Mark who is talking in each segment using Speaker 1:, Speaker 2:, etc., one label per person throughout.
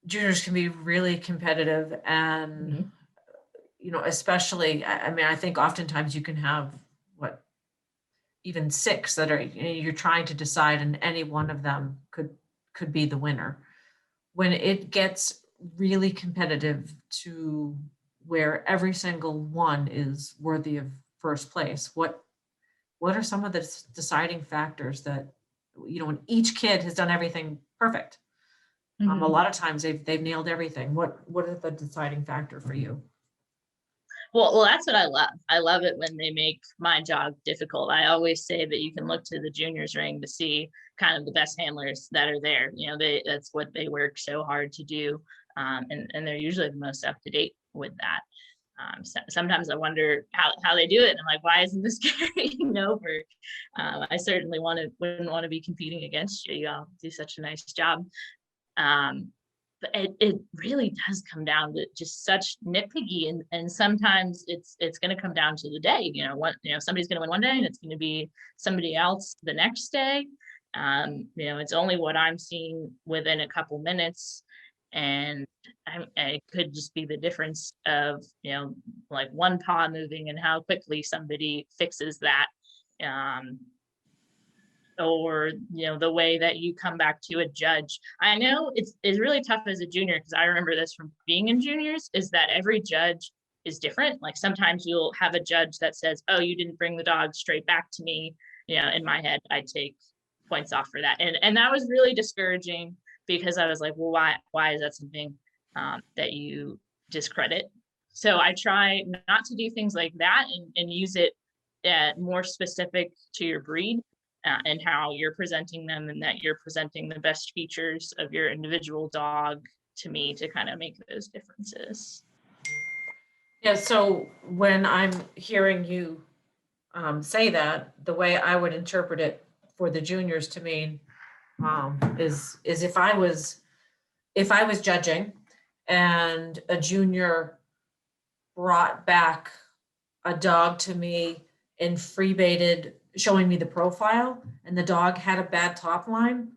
Speaker 1: juniors can be really competitive, and
Speaker 2: Mhm.
Speaker 1: especially, I mean, I think oftentimes you can have what, even six that are, you're trying to decide, and any one of them could be the winner. When it gets really competitive to where every single one is worthy of first place, what are some of the deciding factors that, when each kid has done everything perfect? A
Speaker 2: Mhm.
Speaker 1: lot of times they've nailed everything. What is the deciding factor for you?
Speaker 2: Well, that's what I love. I love it when they make my job difficult. I always say that you can look to the juniors ring to see kind of the best handlers that are there. That's what they work so hard to do, and they're usually the most up to date with that. Sometimes I wonder how they do it. And I'm like, why isn't this carrying over? I certainly wouldn't want to be competing against you. You all do such a nice job. Um, but it really does come down to just such nitpicky, and sometimes it's going to come down to the day. Somebody's going to win one day and it's going to be somebody else the next day. It's only what I'm seeing within a couple minutes, and it could just be the difference of like one paw moving and how quickly somebody fixes that. Um, or the way that you come back to a judge. I know it's really tough as a junior, because I remember this from being in juniors, is that every judge is different. Like sometimes you'll have a judge that says, oh, you didn't bring the dog straight back to me. In my head I take points off for that, and that was really discouraging, because I was like, well, why is that something that you discredit? So I try not to do things like that, and use it more specific to your breed, and how you're presenting them, and that you're presenting the best features of your individual dog to me to kind of make those differences.
Speaker 1: Yeah, so when I'm hearing you say that, the way I would interpret it for the juniors to mean, is if I was judging and a junior brought back a dog to me and free baited, showing me the profile, and the dog had a bad top line,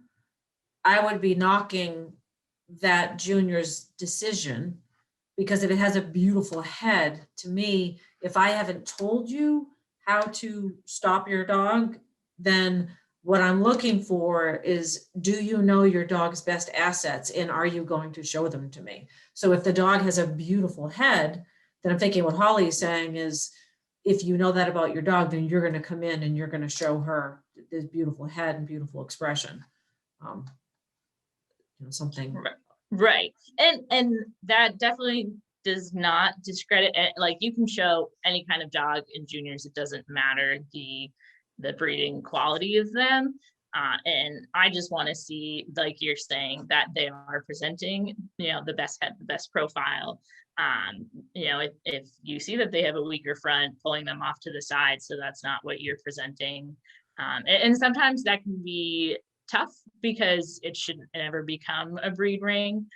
Speaker 1: I would be knocking that junior's decision, because if it has a beautiful head, to me, if I haven't told you how to stop your dog, then what I'm looking for is, do you know your dog's best assets, and are you going to show them to me? So if the dog has a beautiful head, then I'm thinking what Holly is saying is, if you know that about your dog, then you're going to come in and you're going to show her this beautiful head and beautiful expression. Um, something.
Speaker 2: Right. And that definitely does not discredit it. Like you can show any kind of dog in juniors, it doesn't matter the breeding quality of them. And I just want to see, like you're saying, that they are presenting, the best head, the best profile. If you see that they have a weaker front, pulling them off to the side, so that's not what you're presenting. And sometimes that can be tough, because it shouldn't ever become a breed ring.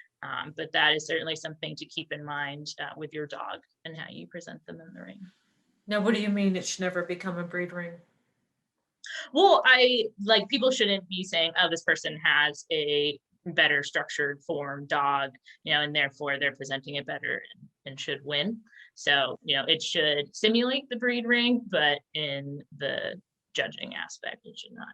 Speaker 2: But that is certainly something to keep in mind with your dog and how you present them in the ring.
Speaker 1: Now, what do you mean it should never become a breed ring?
Speaker 2: Well, I like, people shouldn't be saying, oh, this person has a better structured form dog, and therefore they're presenting it better, and should win. So, it should simulate the breed ring, but in the judging aspect, it should not.